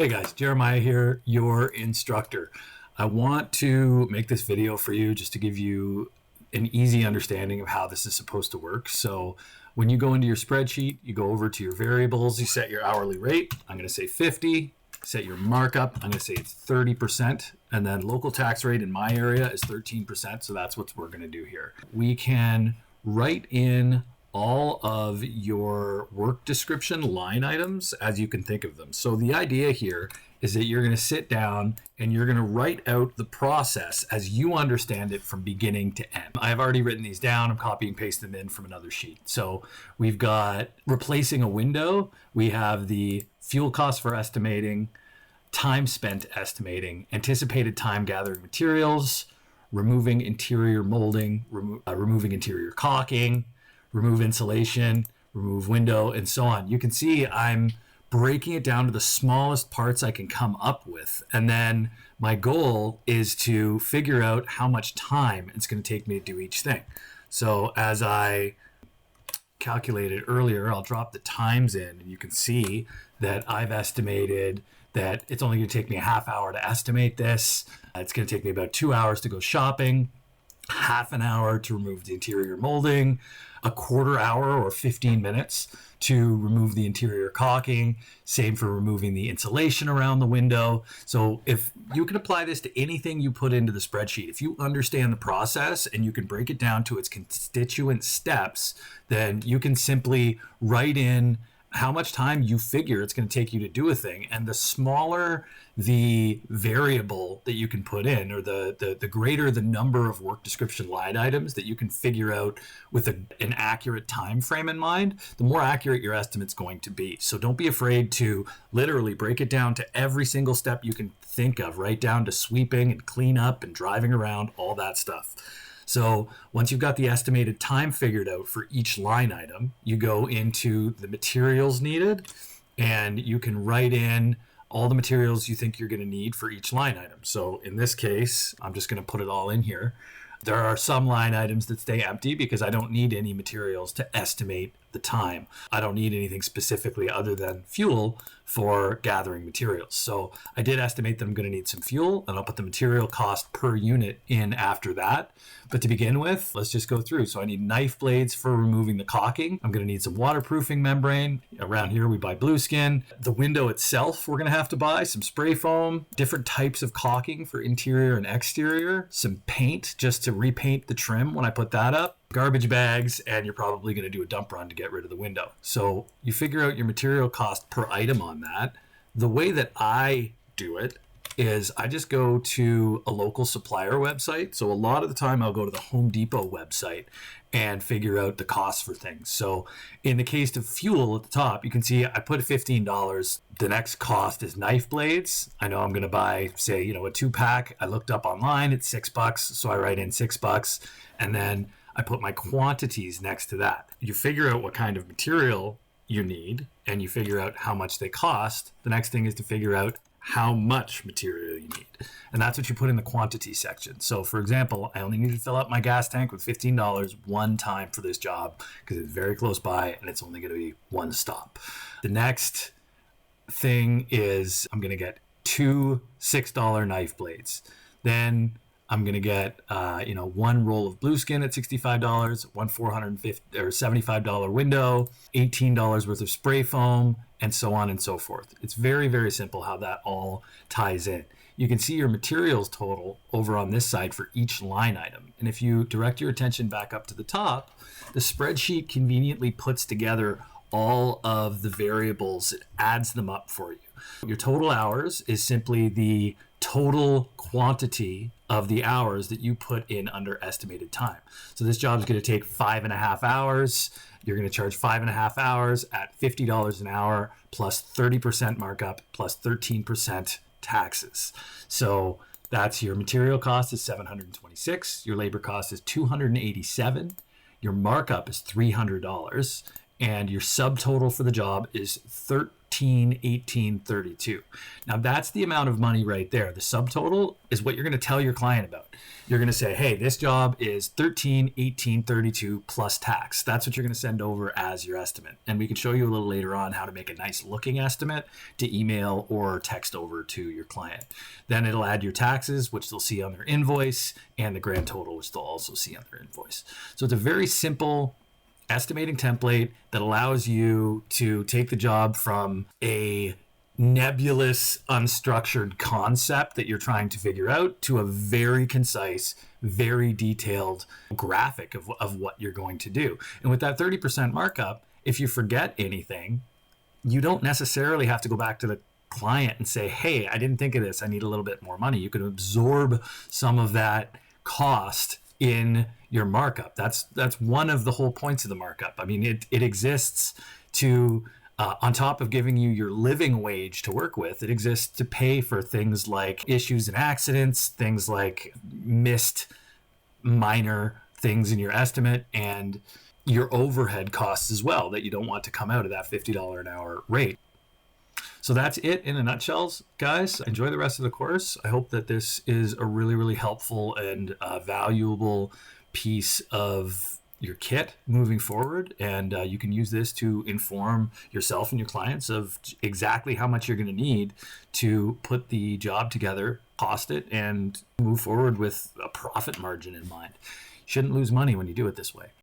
Hey guys, Jeremiah here, your instructor. I want to make this video for you just to give you an easy understanding of how this is supposed to work. So when you go into your spreadsheet, you go over to your variables, you set your hourly rate. I'm going to say 50, set your markup. I'm going to say it's 30%. And then local tax rate in my area is 13%. So that's what we're going to do here. We can write in all of your work description line items as you can think of them. So the idea here is that you're going to sit down and you're going to write out the process as you understand it from beginning to end. I've already written these down. I'm copying and pasting them in from another sheet. So we've got replacing a window. We have the fuel cost for estimating, time spent estimating, anticipated time gathering materials, removing interior molding, removing interior caulking, remove insulation, remove window, and so on. You can see I'm breaking it down to the smallest parts I can come up with. And then my goal is to figure out how much time it's going to take me to do each thing. So as I calculated earlier, I'll drop the times in, and you can see that I've estimated that it's only going to take me a half hour to estimate this. It's going to take me about 2 hours to go shopping, half an hour to remove the interior molding, a quarter hour or 15 minutes to remove the interior caulking, same for removing the insulation around the window. So if you can apply this to anything you put into the spreadsheet, if you understand the process and you can break it down to its constituent steps, then you can simply write in how much time you figure it's going to take you to do a thing. And the smaller the variable that you can put in, or the greater the number of work description line items that you can figure out with an accurate time frame in mind, the more accurate your estimate's going to be. So don't be afraid to literally break it down to every single step you can think of, right down to sweeping and cleanup and driving around, all that stuff. So once you've got the estimated time figured out for each line item, you go into the materials needed, and you can write in all the materials you think you're going to need for each line item. So in this case, I'm just going to put it all in here. There are some line items that stay empty because I don't need any materials to estimate the time. I don't need anything specifically other than fuel for gathering materials. So I did estimate that I'm going to need some fuel, and I'll put the material cost per unit in after that. But to begin with, let's just go through. So I need knife blades for removing the caulking. I'm going to need some waterproofing membrane. Around here, we buy blueskin. The window itself, we're going to have to buy some spray foam, different types of caulking for interior and exterior, some paint just to repaint the trim when I put that up, garbage bags, and you're probably going to do a dump run to get rid of the window. So you figure out your material cost per item on that. The way that I do it is I just go to a local supplier website. So a lot of the time I'll go to the Home Depot website and figure out the cost for things. So in the case of fuel at the top, you can see I put $15. The next cost is knife blades. I know I'm going to buy, say, a 2-pack. I looked up online, it's $6. So I write in $6, and then I put my quantities next to that. You figure out what kind of material you need, and you figure out how much they cost. The next thing is to figure out how much material you need. And that's what you put in the quantity section. So for example, I only need to fill up my gas tank with $15 one time for this job because it's very close by and it's only going to be one stop. The next thing is I'm going to get 2 $6 knife blades. Then I'm going to get, one roll of blueskin at $65, one $450 or $75 window, $18 worth of spray foam, and so on and so forth. It's very, very simple how that all ties in. You can see your materials total over on this side for each line item. And if you direct your attention back up to the top, the spreadsheet conveniently puts together all of the variables. It adds them up for you. Your total hours is simply the total quantity of the hours that you put in under estimated time. So this job is going to take 5.5 hours. You're going to charge 5.5 hours at $50 an hour plus 30% markup plus 13% taxes. So that's your material cost is $726. Your labor cost is $287. Your markup is $300. And your subtotal for the job is 13, 18, 32. Now that's the amount of money right there. The subtotal is what you're going to tell your client about. You're going to say, hey, this job is 13, 18, 32 plus tax. That's what you're going to send over as your estimate. And we can show you a little later on how to make a nice looking estimate to email or text over to your client. Then it'll add your taxes, which they'll see on their invoice, and the grand total, which they'll also see on their invoice. So it's a very simple estimating template that allows you to take the job from a nebulous, unstructured concept that you're trying to figure out to a very concise, very detailed graphic of what you're going to do. And with that 30% markup, if you forget anything, you don't necessarily have to go back to the client and say, hey, I didn't think of this, I need a little bit more money. You can absorb some of that cost in your markup. That's one of the whole points of the markup. I mean, it exists to on top of giving you your living wage to work with, it exists to pay for things like issues and accidents, things like missed minor things in your estimate, and your overhead costs as well that you don't want to come out of that $50 an hour rate. So that's it in a nutshell, guys. Enjoy the rest of the course. I hope that this is a really, really helpful and valuable piece of your kit moving forward, and you can use this to inform yourself and your clients of exactly how much you're going to need to put the job together, cost it, and move forward with a profit margin in mind. You shouldn't lose money when you do it this way.